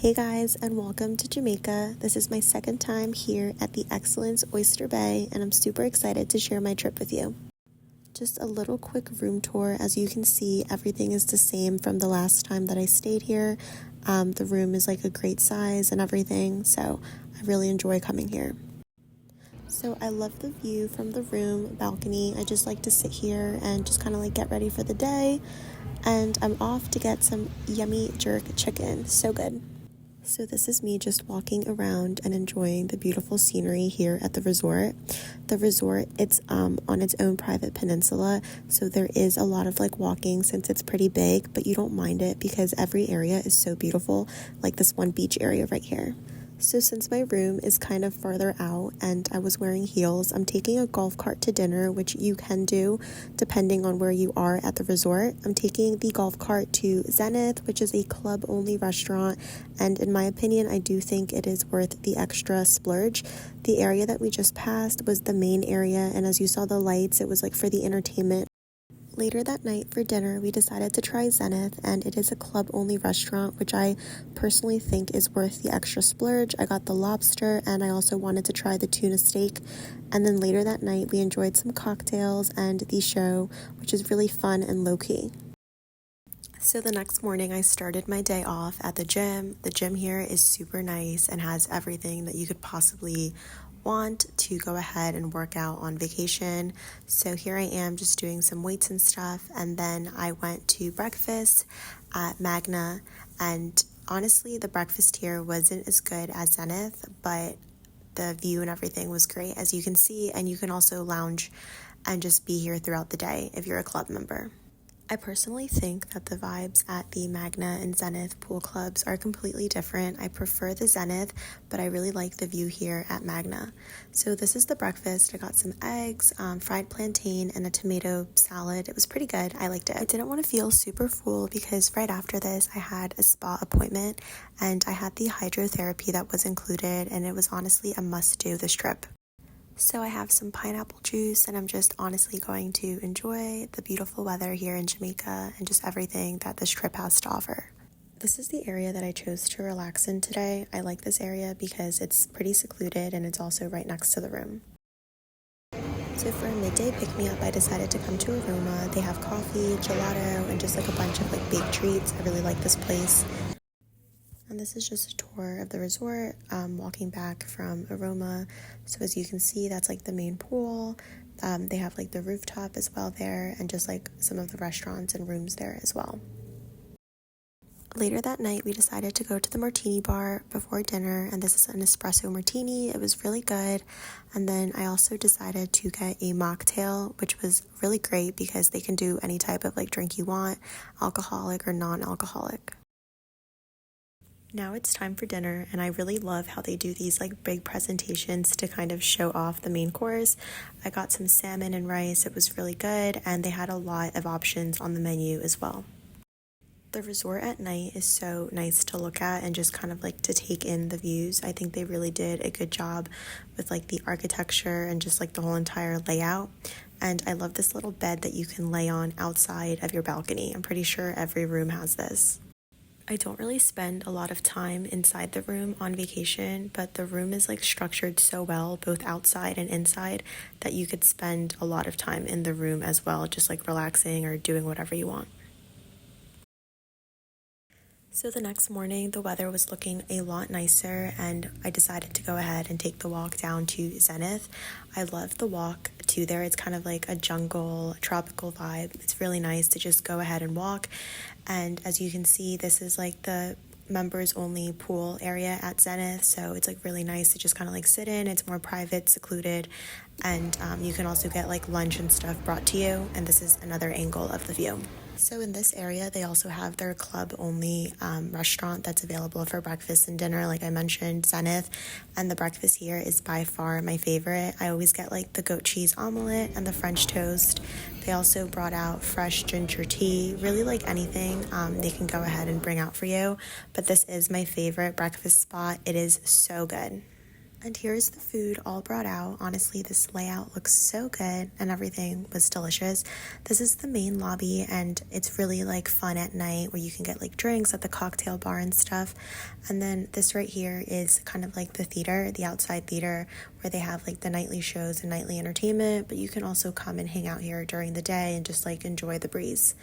Hey guys, and welcome to Jamaica. This is my second time here at the Excellence Oyster Bay, and I'm super excited to share my trip with you. Just a little quick room tour. As you can see, everything is the same from the last time that I stayed here. The room is like a great size and everything, so I really enjoy coming here. So I love the view from the room balcony. I just like to sit here and just kind of like get ready for the day. And I'm off to get some yummy jerk chicken. So good. So this is me just walking around and enjoying the beautiful scenery here at the resort. The resort, it's on its own private peninsula, so there is a lot of like walking since it's pretty big, but you don't mind it because every area is so beautiful, like this one beach area right here. So since my room is kind of farther out and I was wearing heels, I'm taking a golf cart to dinner, which you can do depending on where you are at the resort. I'm taking the golf cart to Zenith, which is a club-only restaurant, and in my opinion, I do think it is worth the extra splurge. The area that we just passed was the main area, and as you saw the lights, it was like for the entertainment. Later that night for dinner, we decided to try Zenith, and it is a club-only restaurant, which I personally think is worth the extra splurge. I got the lobster, and I also wanted to try the tuna steak. And then later that night, we enjoyed some cocktails and the show, which is really fun and low-key. So the next morning, I started my day off at the gym. The gym here is super nice and has everything that you could possibly want to go ahead and work out on vacation. So here I am just doing some weights and stuff, and then I went to breakfast at Magna, and honestly the breakfast here wasn't as good as Zenith, but the view and everything was great, as you can see, and you can also lounge and just be here throughout the day if you're a club member. I personally think that the vibes at the Magna and Zenith pool clubs are completely different. I prefer the Zenith, but I really like the view here at Magna. So this is the breakfast. I got some eggs, fried plantain, and a tomato salad. It was pretty good. I liked it. I didn't want to feel super full because right after this, I had a spa appointment, and I had the hydrotherapy that was included, and it was honestly a must-do this trip. So I have some pineapple juice, and I'm just honestly going to enjoy the beautiful weather here in Jamaica and just everything that this trip has to offer. This is the area that I chose to relax in today. I like this area because it's pretty secluded and it's also right next to the room. So for a midday pick-me-up, I decided to come to Aroma. They have coffee, gelato, and just like a bunch of like baked treats. I really like this place. And this is just a tour of the resort, walking back from Aroma. So as you can see, that's like the main pool. They have like the rooftop as well there, and just like some of the restaurants and rooms there as well. Later that night, we decided to go to the martini bar before dinner, and this is an espresso martini. It was really good. And then I also decided to get a mocktail, which was really great because they can do any type of like drink you want, alcoholic or non-alcoholic. Now it's time for dinner, and I really love how they do these like big presentations to kind of show off the main course. I got some salmon and rice. It was really good, and they had a lot of options on the menu as well. The resort at night is so nice to look at and just kind of like to take in the views. I think they really did a good job with like the architecture and just like the whole entire layout. And I love this little bed that you can lay on outside of your balcony. I'm pretty sure every room has this. I don't really spend a lot of time inside the room on vacation, but the room is like structured so well, both outside and inside, that you could spend a lot of time in the room as well, just like relaxing or doing whatever you want. So the next morning, the weather was looking a lot nicer, and I decided to go ahead and take the walk down to Zenith. I love the walk to there. It's kind of like a jungle, tropical vibe. It's really nice to just go ahead and walk. And as you can see, this is like the members only pool area at Zenith, so it's like really nice to just kind of like sit in. It's more private, secluded, and you can also get like lunch and stuff brought to you, and this is another angle of the view. So in this area, they also have their club-only restaurant that's available for breakfast and dinner, like I mentioned, Zenith, and the breakfast here is by far my favorite. I always get like the goat cheese omelet and the French toast. They also brought out fresh ginger tea, really like anything they can go ahead and bring out for you, but this is my favorite breakfast spot. It is so good. And here's the food all brought out. Honestly, this layout looks so good and everything was delicious. This is the main lobby and it's really like fun at night where you can get like drinks at the cocktail bar and stuff. And then this right here is kind of like the theater, the outside theater where they have like the nightly shows and nightly entertainment, but you can also come and hang out here during the day and just like enjoy the breeze.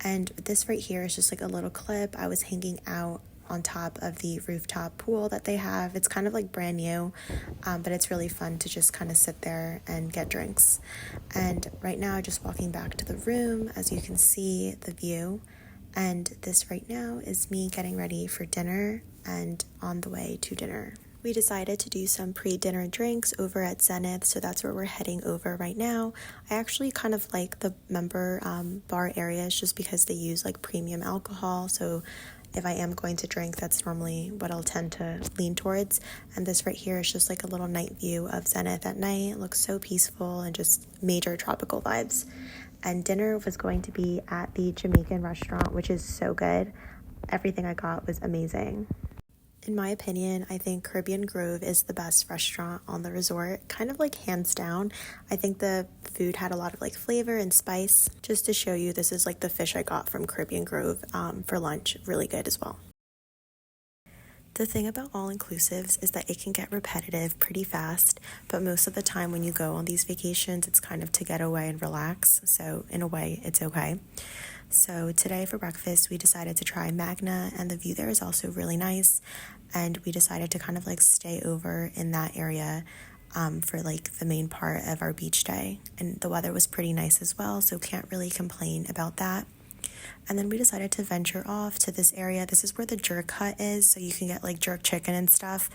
And this right here is just like a little clip. I was hanging out on top of the rooftop pool that they have. It's kind of like brand new, but it's really fun to just kind of sit there and get drinks. And right now, just walking back to the room, as you can see the view. And this right now is me getting ready for dinner and on the way to dinner. We decided to do some pre-dinner drinks over at Zenith, so that's where we're heading over right now. I actually kind of like the member bar areas just because they use like premium alcohol, so if I am going to drink, that's normally what I'll tend to lean towards. And this right here is just like a little night view of Zenith at night. It looks so peaceful and just major tropical vibes. And dinner was going to be at the Jamaican restaurant, which is so good. Everything I got was amazing. In my opinion, I think Caribbean Grove is the best restaurant on the resort, kind of like hands down. I think the food had a lot of like flavor and spice. Just to show you, this is like the fish I got from Caribbean Grove for lunch. Really good as well. The thing about all-inclusives is that it can get repetitive pretty fast, but most of the time when you go on these vacations, it's kind of to get away and relax. So in a way, it's okay. So today for breakfast, we decided to try Magna, and the view there is also really nice. And we decided to kind of like stay over in that area for like the main part of our beach day. And the weather was pretty nice as well, so can't really complain about that. And then we decided to venture off to this area. This is where the jerk hut is, so you can get like jerk chicken and stuff,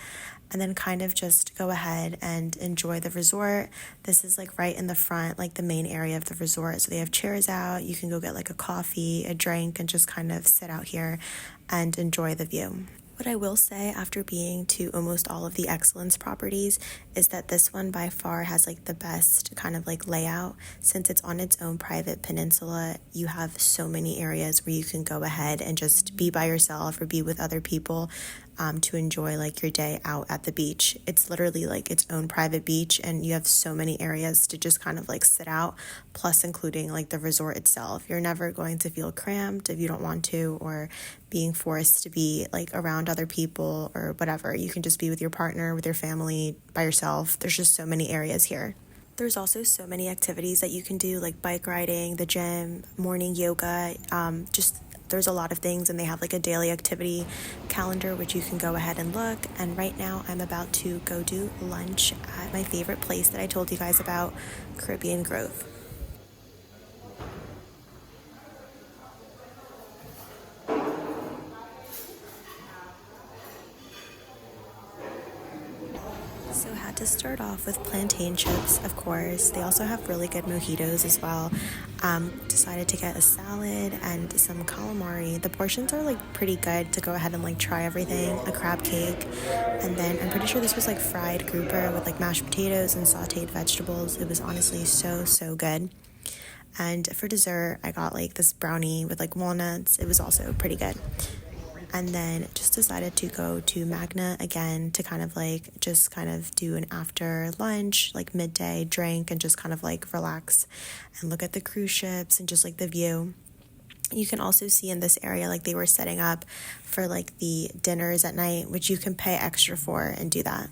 and then kind of just go ahead and enjoy the resort. This is like right in the front, like the main area of the resort. So they have chairs out. You can go get like a coffee, a drink, and just kind of sit out here and enjoy the view. What I will say after being to almost all of the Excellence properties is that this one by far has like the best kind of like layout. Since it's on its own private peninsula, you have so many areas where you can go ahead and just be by yourself or be with other people to enjoy like your day out at the beach. It's literally like its own private beach, and you have so many areas to just kind of like sit out, plus including like the resort itself. You're never going to feel cramped if you don't want to, or being forced to be like around other people or whatever. You can just be with your partner, with your family, by yourself. There's just so many areas here. There's also so many activities that you can do, like bike riding, the gym, morning yoga, there's a lot of things, and they have like a daily activity calendar which you can go ahead and look. And right now I'm about to go do lunch at my favorite place that I told you guys about, Caribbean Grove. So had to start off with plantain chips, of course. They also have really good mojitos as well. Decided to get a salad and some calamari. The portions are like pretty good to go ahead and like try everything. A crab cake, and then I'm pretty sure this was like fried grouper with like mashed potatoes and sauteed vegetables. It was honestly so good. And for dessert, I got like this brownie with like walnuts. It was also pretty good. And then just decided to go to Magna again to kind of like just kind of do an after lunch, like midday drink, and just kind of like relax and look at the cruise ships and just like the view. You can also see in this area like they were setting up for like the dinners at night, which you can pay extra for and do that.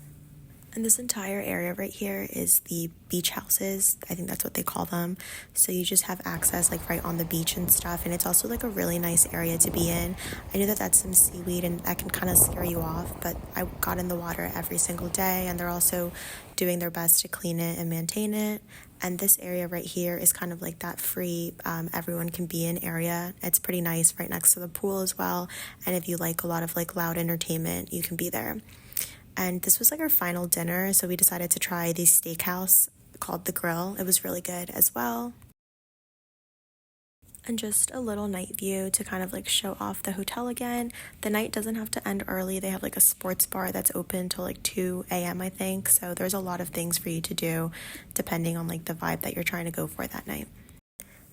And this entire area right here is the beach houses. I think that's what they call them. So you just have access like right on the beach and stuff. And it's also like a really nice area to be in. I know that that's some seaweed and that can kind of scare you off, but I got in the water every single day, and they're also doing their best to clean it and maintain it. And this area right here is kind of like that free, everyone can be in area. It's pretty nice, right next to the pool as well. And if you like a lot of like loud entertainment, you can be there. And this was like our final dinner, so we decided to try the steakhouse called The Grill. It was really good as well. And just a little night view to kind of like show off the hotel again. The night doesn't have to end early. They have like a sports bar that's open till like 2 a.m. I think. So there's a lot of things for you to do depending on like the vibe that you're trying to go for that night.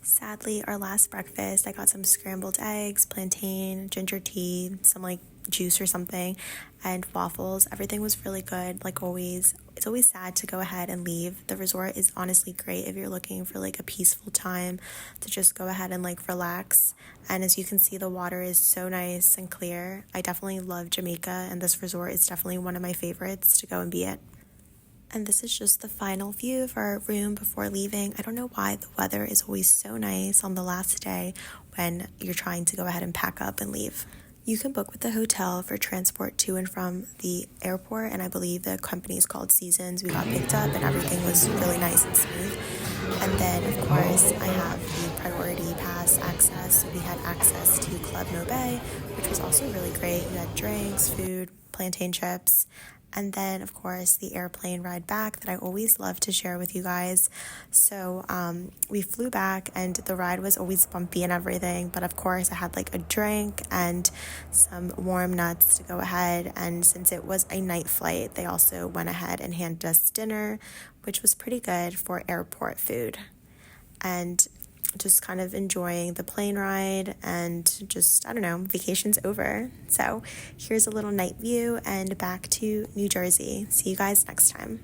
Sadly, our last breakfast, I got some scrambled eggs, plantain, ginger tea, some like juice or something and waffles. Everything was really good, like always. It's always sad to go ahead and leave. The resort is honestly great if you're looking for like a peaceful time to just go ahead and like relax. And as you can see, the water is so nice and clear. I definitely love Jamaica, and this resort is definitely one of my favorites to go and be at. And this is just the final view of our room before leaving. I don't know why the weather is always so nice on the last day when you're trying to go ahead and pack up and leave. You can book with the hotel for transport to and from the airport, and I believe the company is called Seasons. We got picked up and everything was really nice and smooth. And then, of course, I have the priority pass access. So we had access to Club No Bay, which was also really great. We had drinks, food, plantain chips, and then, of course, the airplane ride back that I always love to share with you guys. So we flew back, and the ride was always bumpy and everything. But, of course, I had like a drink and some warm nuts to go ahead. And since it was a night flight, they also went ahead and handed us dinner, which was pretty good for airport food. And just kind of enjoying the plane ride and just, I don't know, vacation's over. So here's a little night view and back to New Jersey. See you guys next time.